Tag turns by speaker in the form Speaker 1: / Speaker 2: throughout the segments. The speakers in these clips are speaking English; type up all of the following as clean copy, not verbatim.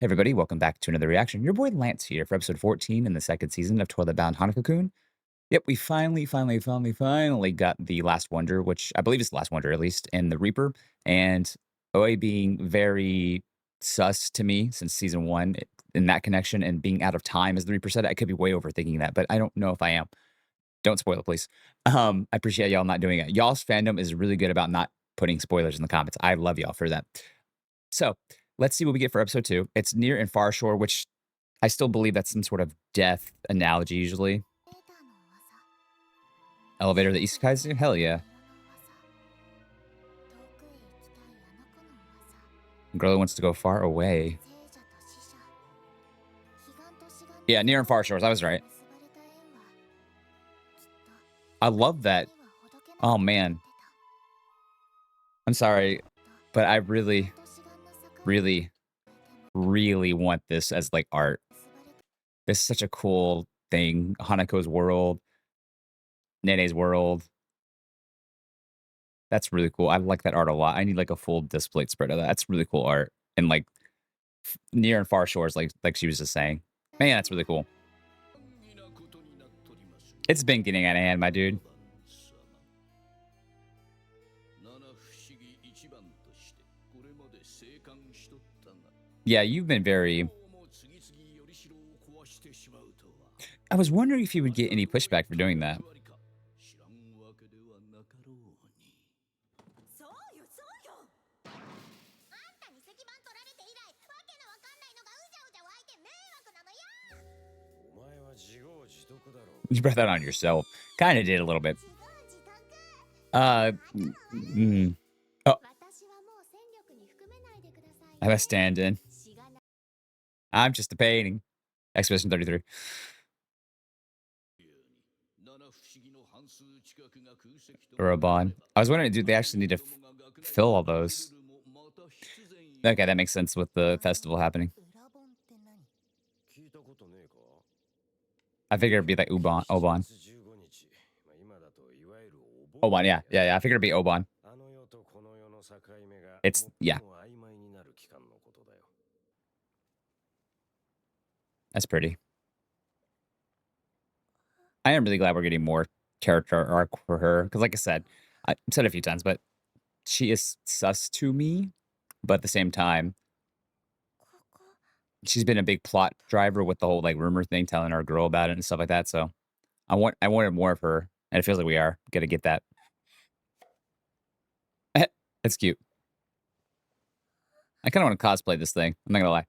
Speaker 1: Hey everybody, welcome back to another reaction. Your boy Lance here for episode 14 in the second season of Toilet Bound Hanako-kun. Yep, we finally got the last wonder, which I believe is the last wonder at least, and the Reaper. And OA being very sus to me since season one in that connection and being out of time, as the Reaper said, I could be way overthinking that, but I don't know if I am. Don't spoil it, please. I appreciate y'all not doing it. Y'all's fandom is really good about not putting spoilers in the comments. I love y'all for that. So let's see what we get for episode 2. It's near and far shore, which I still believe that's some sort of death analogy usually. Elevator the isekais do? Hell yeah. Girl wants to go far away. Yeah, near and far shores. I was right. I love that. Oh, man. I'm sorry, but I really want this as, like, art. This is such a cool thing. Hanako's world. Nene's world. That's really cool. I like that art a lot. I need, like, a full displayed spread of that. That's really cool art. And, like, near and far shores, like she was just saying. Man, that's really cool. It's been getting out of hand, my dude. Yeah, you've been very... I was wondering if you would get any pushback for doing that. You brought that on yourself. Kind of did a little bit. Oh, I have a stand-in. I'm just a painting. Expedition 33. Or a bond. I was wondering, do they actually need to fill all those? Okay, that makes sense with the festival happening. I figured it'd be like Ubon, Obon. Obon, yeah. I figured it'd be Obon. It's, yeah. That's pretty. I am really glad we're getting more character arc for her. Because like I said it a few times, but she is sus to me. But at the same time, she's been a big plot driver with the whole like rumor thing, telling our girl about it and stuff like that. So I wanted more of her, and it feels like we are gonna get that. That's cute. I kind of want to cosplay this thing. I'm not gonna lie.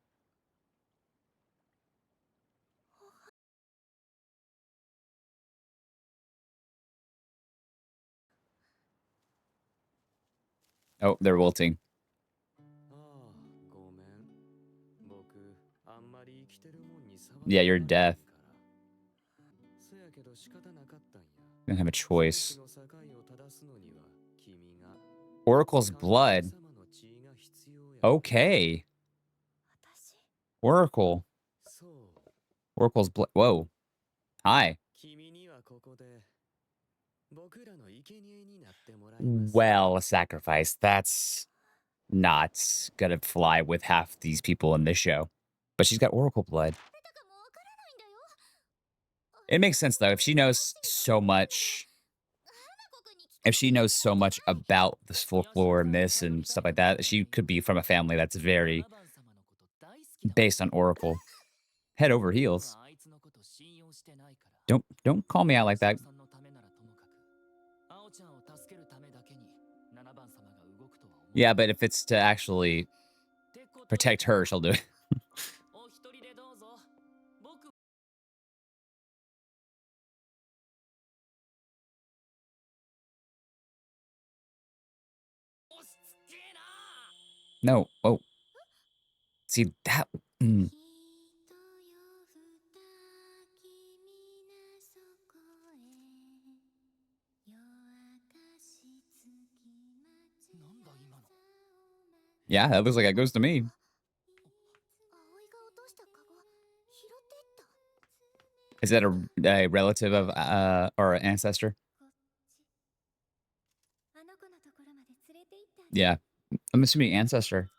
Speaker 1: Oh, they're wilting. Yeah, you're death. You don't have a choice. Oracle's blood. Okay. Oracle. Oracle's blood. Whoa. Hi. Well, a sacrifice. That's not gonna fly with half these people in this show. But she's got Oracle blood. It makes sense, though. If she knows so much... If she knows so much about this folklore, myths, and stuff like that, she could be from a family that's very based on Oracle. Head over heels. Don't call me out like that. Yeah, but if it's to actually protect her, she'll do it. No. Oh. See, that... Yeah, that looks like it goes to me. Is that a relative of, or an ancestor? Yeah. I'm assuming ancestor.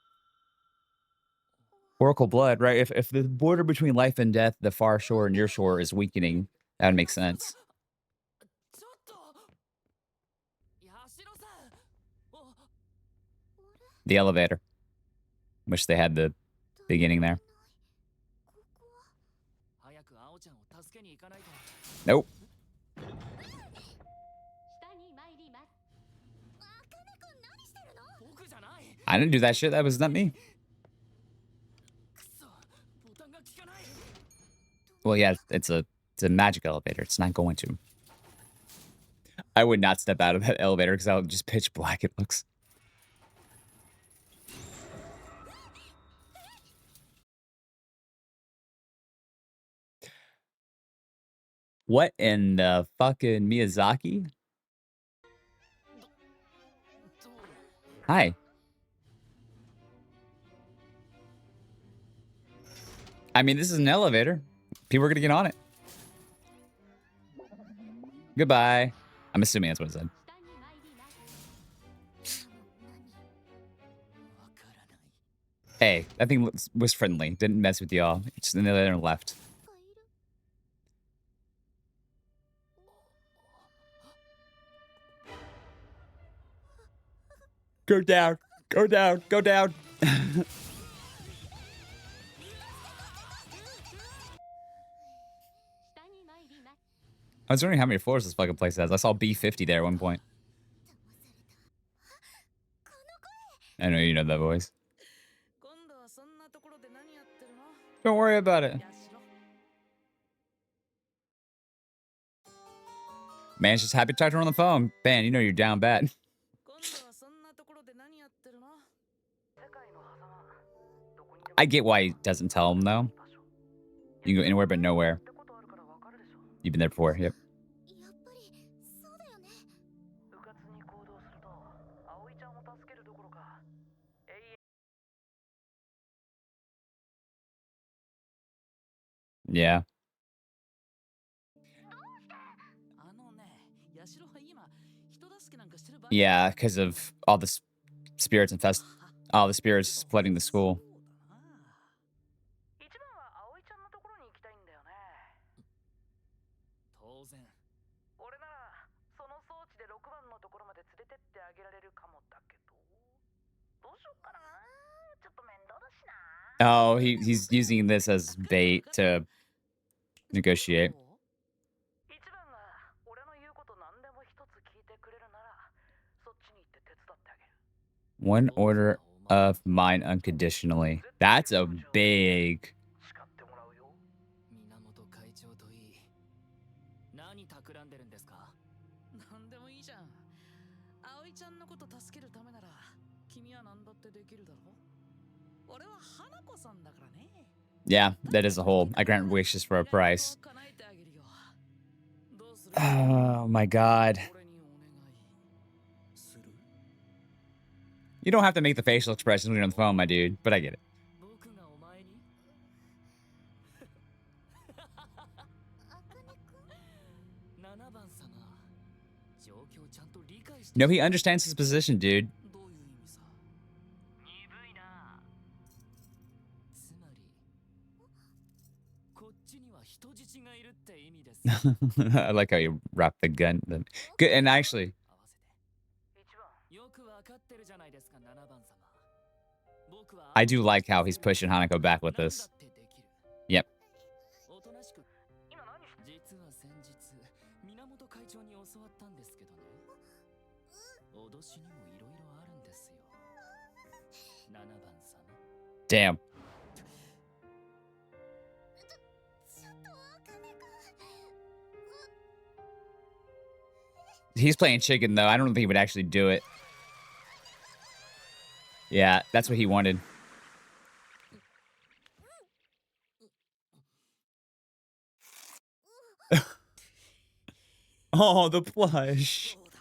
Speaker 1: Oracle blood, right? If the border between life and death, the far shore and your shore is weakening, that would make sense.
Speaker 2: ちょっと八代さんお
Speaker 1: The elevator. Wish they had the beginning there.
Speaker 2: 早く青ちゃんを助けに行かないと
Speaker 1: Nope.
Speaker 3: 下に参ります。あかねくん何してるの？
Speaker 2: 僕じゃない
Speaker 1: I didn't do that shit. That was not me.
Speaker 2: くそボタンが効かない
Speaker 1: Well, yeah, it's a magic elevator. It's not going to. I would not step out of that elevator because I would just pitch black. It looks. What in the fucking Miyazaki?
Speaker 2: どう
Speaker 1: Hi. I mean, this is an elevator. People are gonna get on it. Goodbye. I'm assuming that's what it said.
Speaker 3: 下に参ります。
Speaker 2: わからない
Speaker 1: Hey, that thing was friendly. Didn't mess with y'all. Just in the other left.
Speaker 3: がいる。
Speaker 1: Go down. Go down. Go down. I was wondering how many floors this fucking place has. I saw B50 there at one point. I know you know that voice.
Speaker 2: 今度はそんなところで何やってるの
Speaker 1: Don't worry about it.
Speaker 2: 八代
Speaker 1: Man, just happy to talk to her on the phone. Man, you know you're down bad.
Speaker 2: 今度はそんなところで何やってるの
Speaker 1: I get why he doesn't tell him, though. You can go anywhere but nowhere. You've been there before, yep.
Speaker 3: やっぱりそうだよね。
Speaker 2: うかつに行動すると葵ちゃんを助けるどころか永遠
Speaker 1: Yeah.
Speaker 2: あのね八代は今人助けなんかしてる場合
Speaker 1: Yeah, because of all the spirits infest... all the spirits flooding the school.
Speaker 2: そうだな一番は葵ちゃんのところに行きたいんだよね当然俺ならその装置で6番のところまで連れてってあげられるかもだけどどうしよっかなちょっと面倒だしな
Speaker 1: Oh, he's using this as bait to negotiate.
Speaker 2: 一番が俺の言うこと何でも一つ聞いてくれるならそっちに行って手伝ってあげる
Speaker 1: One order of mine unconditionally. That's a big...
Speaker 2: 叱ってもらうよ源会長といい何企んでるんですか何でもいいじゃん葵ちゃんのこと助けるためなら君は何だってできるだろ俺は花子さんだからね
Speaker 1: Yeah, that is a whole... I grant wishes for a price.
Speaker 2: 叶えてあげるよどうする
Speaker 1: Oh, my God.
Speaker 2: 俺にお願いする
Speaker 1: You don't have to make the facial expressions when you're on the phone, my dude, but I get it.
Speaker 2: 僕がお前に
Speaker 3: あかねくん。
Speaker 2: 7番様状況ちゃんと理解して
Speaker 1: No, he understands his position, dude.
Speaker 2: どういう意味さ鈍いなつまりこっちには人質がいるって意味です
Speaker 1: I like how you wrap the gun. Good, and actually,
Speaker 2: 合わせて1番よくわかってるじゃないですか7番様僕は
Speaker 1: I do like how he's pushing Hanako back with this.
Speaker 2: 何だってできる
Speaker 1: Yep.
Speaker 2: おとなしく今何して実は先日源会長に教わったんですけどね脅しにもいろいろあるんですよ7番様
Speaker 1: Damn.
Speaker 3: ちょっとあかねくん。
Speaker 1: He's playing chicken, though. I don't think he would actually do it. Yeah, that's what he wanted. Oh, the plush.
Speaker 2: そうだ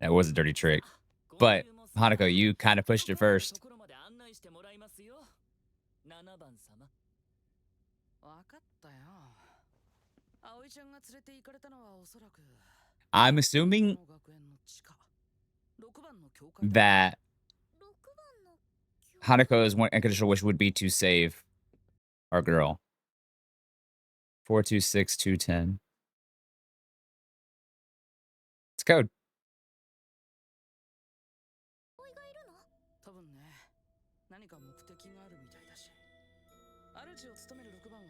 Speaker 1: That was a dirty trick. But, Hanako, you kind of pushed it first.
Speaker 2: ところまで案内してもらいますよ7番様わかったよ葵ちゃんが連れて行かれたのはおそらく
Speaker 1: I'm assuming
Speaker 2: この学園の地下6番の教会だ
Speaker 1: that
Speaker 3: 6番の教
Speaker 1: Hanako's one unconditional wish would be to save our girl. 426210. It's code.
Speaker 2: 多分ね、何か目的があるみたいだし。主を務める6番は、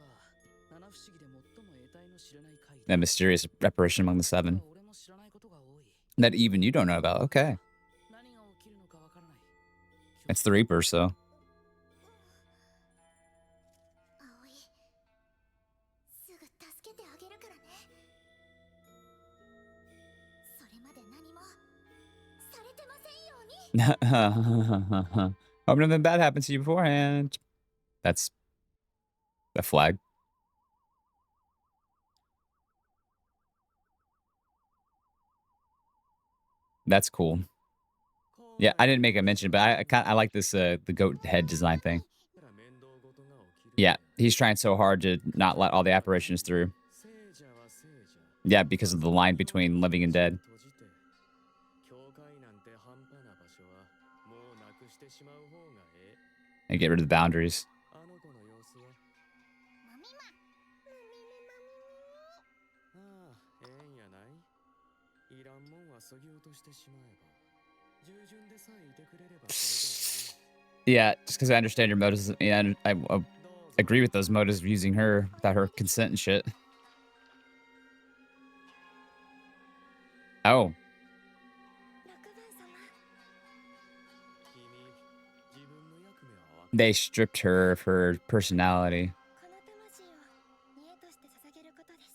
Speaker 2: 七不思議で最も得体の知れない怪
Speaker 1: That mysterious apparition among the
Speaker 2: 異。
Speaker 1: seven
Speaker 2: 俺も知らないことが多い。
Speaker 1: that even you don't know about. Okay.
Speaker 2: 何が起きるのかわからない。
Speaker 1: It's the Reaper, so.
Speaker 3: 葵、すぐ助けてあげるからね。それまで何もされてませんように。
Speaker 1: Hope nothing bad happens to you beforehand. That's a flag. That's cool. Yeah, I didn't make a mention, but I like this the goat head design thing. Yeah, he's trying so hard to not let all the apparitions through. Yeah, because of the line between living and dead. And get rid of the boundaries.
Speaker 3: マミマ、マミミマミ。
Speaker 1: Yeah, just because I understand your motives, and I agree with those motives of using her without her consent and shit. Oh,
Speaker 3: 6番様。
Speaker 1: they stripped her of her personality.
Speaker 3: この魂を家として捧げることです。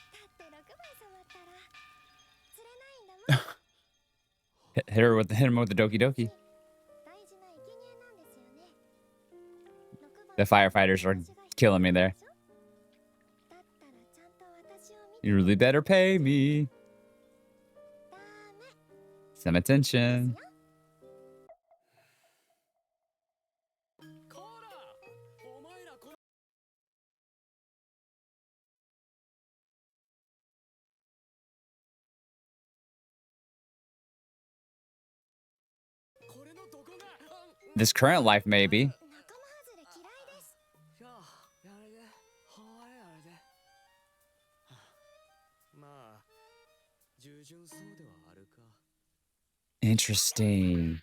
Speaker 3: だって6番様ったら釣れないんだもん。
Speaker 1: Hit him with the Doki Doki.
Speaker 3: 大事な生贄なんですよね。
Speaker 1: The firefighters are killing me there.
Speaker 3: だったらちゃんと私を見て。
Speaker 1: You really better pay me
Speaker 3: ダメ。
Speaker 1: some attention.
Speaker 2: こら、お前らこの これのどこが
Speaker 1: This current life, maybe.
Speaker 3: 仲間外れ嫌いです。
Speaker 2: やあれであれでまあ従順そうではあるか
Speaker 1: Interesting.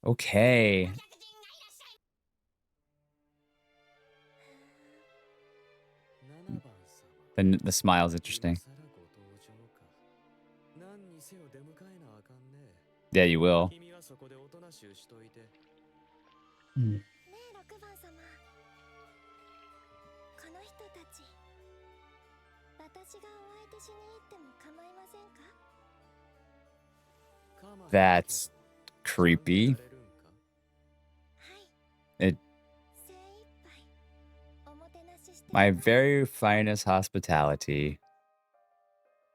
Speaker 1: Okay. The smile's interesting. Yeah, you will.
Speaker 2: 君はそこでおとなしゅうしといて
Speaker 3: ねえ6番様。この人たち、私がお相手しに行っても構いませんか？
Speaker 1: That's creepy.
Speaker 3: はい。
Speaker 1: It
Speaker 3: 精一杯おもてなしして。
Speaker 1: my very finest hospitality.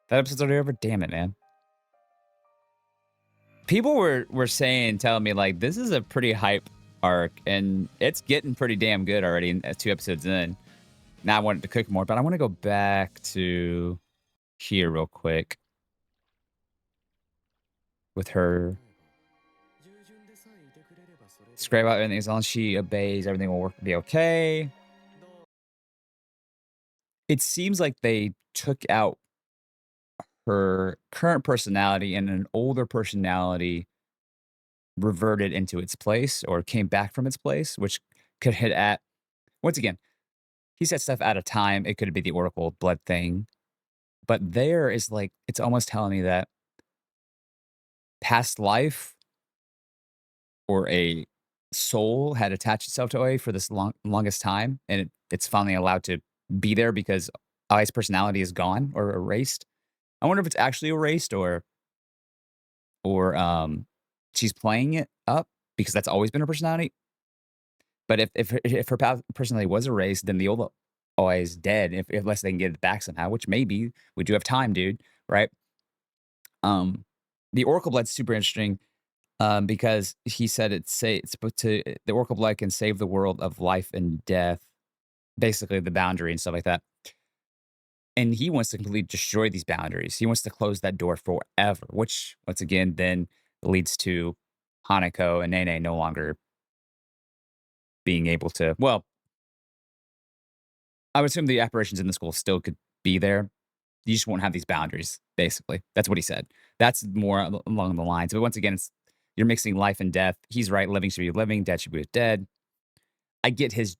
Speaker 1: That episode's already over. Damn it, man. People were saying, telling me like this is a pretty hype arc, and it's getting pretty damn good already. 2 episodes in. Now I wanted to cook more, but I want to go back to here real quick with her. Scrape out anything as long as she obeys, everything will be okay. It seems like they took out her current personality and an older personality reverted into its place or came back from its place, which could hit at once again. He said stuff out of time. It could be the Oracle blood thing, but there is like it's almost telling me that past life or a soul had attached itself to Oi for this longest time, and it's finally allowed to be there because Oi's personality is gone or erased. I wonder if it's actually erased or or she's playing it up because that's always been her personality. But if her personality was erased, then the old Oi is dead. If unless they can get it back somehow, which maybe we do have time, dude. Right? Um, the Oracle Blood's super interesting. Because he said it's supposed to the Oracle Blood can save the world of life and death, basically the boundary and stuff like that. And he wants to completely destroy these boundaries. He wants to close that door forever, which once again then leads to Hanako and Nene no longer being able to. Well, I would assume the apparitions in the school still could be there. You just won't have these boundaries. Basically, that's what he said. That's more along the lines. But once again, it's you're mixing life and death. He's right. Living should be living. Dead should be dead. I get his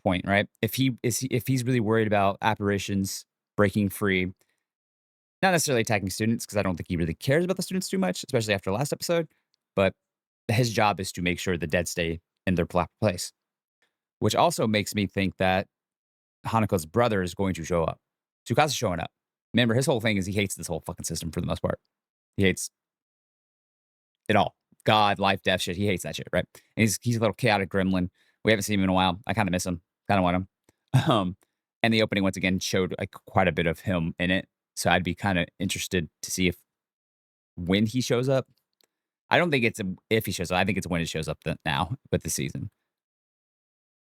Speaker 1: point, right? If he's really worried about apparitions breaking free, not necessarily attacking students, because I don't think he really cares about the students too much, especially after last episode. But his job is to make sure the dead stay in their place, which also makes me think that Hanako's brother is going to show up. Tsukasa's showing up. Remember, his whole thing is he hates this whole fucking system for the most part. He hates it all. God, life, death, shit. He hates that shit, right? And he's a little chaotic gremlin. We haven't seen him in a while. I kind of miss him. Kind of want him. And the opening once again showed like quite a bit of him in it. So I'd be kind of interested to see if when he shows up. I don't think it's if he shows up. I think it's when he shows up now with the season.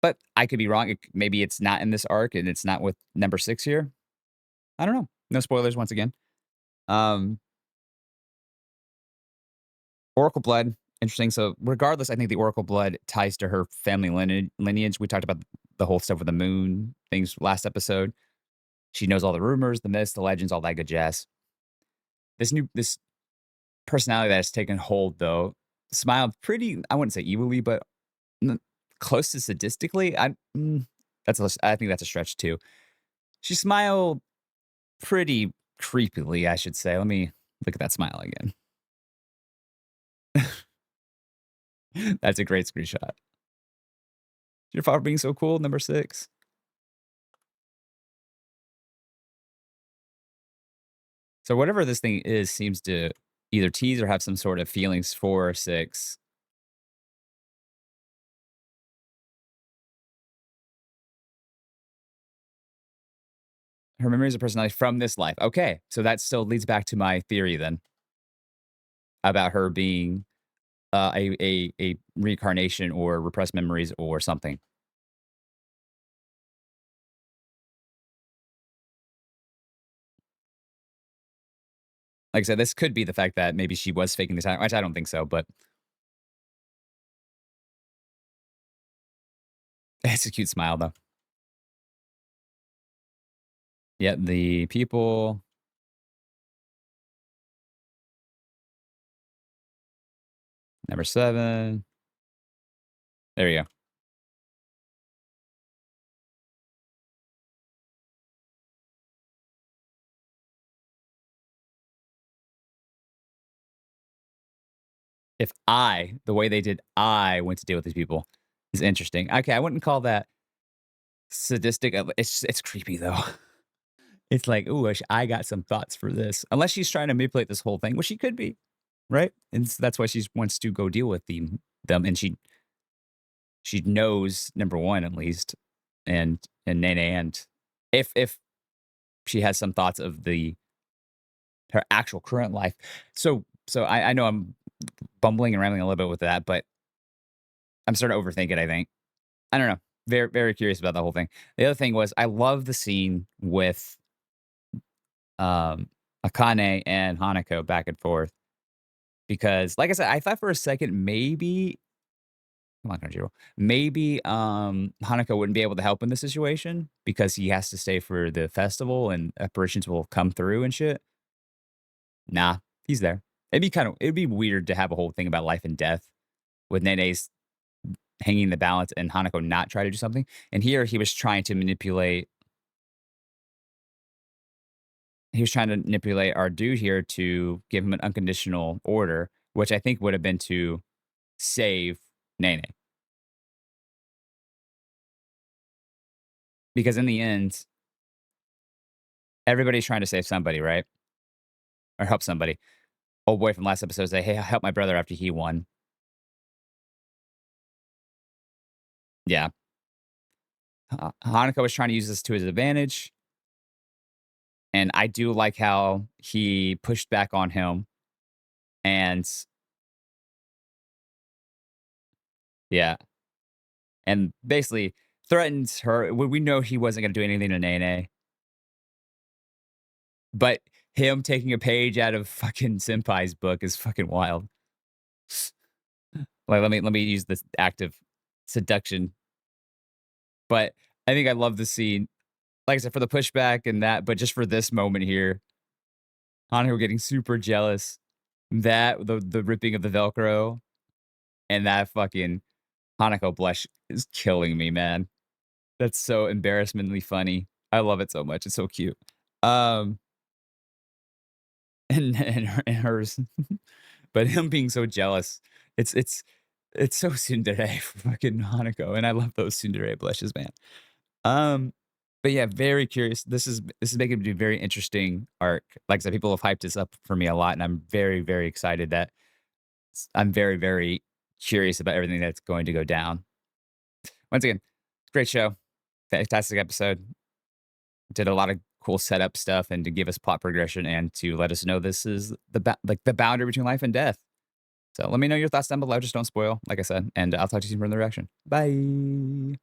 Speaker 1: But I could be wrong. Maybe it's not in this arc and it's not with number 6 here. I don't know. No spoilers once again. Um, Oracle blood, interesting. So regardless, I think the Oracle blood ties to her family lineage. We talked about the whole stuff with the moon things last episode. She knows all the rumors, the myths, the legends, all that good jazz. This personality that has taken hold though, smiled pretty, I wouldn't say evilly, but close to sadistically. I think that's a stretch too. She smiled pretty creepily, I should say. Let me look at that smile again. That's a great screenshot. Your father being so cool, number 6. So whatever this thing is seems to either tease or have some sort of feelings for 6. Her memories of personality from this life. Okay, so that still leads back to my theory then about her being a reincarnation or repressed memories or something. Like I said, this could be the fact that maybe she was faking this out, which I don't think so, but it's a cute smile though. Yeah, the people. Number 7. There you go. If the way they did I went to deal with these people is interesting. Okay, I wouldn't call that sadistic. It's creepy though. It's like, "Ooh, I got some thoughts for this." Unless she's trying to manipulate this whole thing, which she could be, right? And that's why she wants to go deal with them, and she knows number 1 at least, and Nene, and if she has some thoughts of her actual current life. So I know I'm bumbling and rambling a little bit with that, but I'm starting to overthink it, I think. I don't know. Very, very curious about the whole thing. The other thing was I love the scene with um Akane and Hanako back and forth because like I said, I thought for a second maybe come on, Crunchyroll. Maybe Hanako wouldn't be able to help in this situation because he has to stay for the festival and apparitions will come through and shit. Nah, he's there. It'd be weird to have a whole thing about life and death with Nene's hanging the balance and Hanako not try to do something. And here he was trying to manipulate our dude here to give him an unconditional order, which I think would have been to save Nene. Because in the end, everybody's trying to save somebody, right? Or help somebody. old boy from last episode say, "Hey, help my brother after he won." Yeah. Hanako was trying to use this to his advantage, and I do like how he pushed back on him, and yeah, and basically threatens her. We know he wasn't gonna do anything to Nene, but him taking a page out of fucking Senpai's book is fucking wild. Like, let me use this active seduction, but I think I love the scene. Like I said, for the pushback and that, but just for this moment here, Hanako getting super jealous. That the ripping of the Velcro and that fucking Hanako blush is killing me, man. That's so embarrassmently funny. I love it so much. It's so cute. Um, and hers, but him being so jealous, it's it's it's so tsundere for fucking Hanako, and I love those tsundere blushes, man. Um, but yeah, very curious. This is making it a very interesting arc. Like I said, people have hyped this up for me a lot, and I'm very, very excited that I'm very, very curious about everything that's going to go down. Once again, great show, fantastic episode. Did a lot of cool setup stuff, and to give us plot progression, and to let us know this is like the boundary between life and death. So let me know your thoughts down below. Just don't spoil, like I said, and I'll talk to you soon for the reaction. Bye.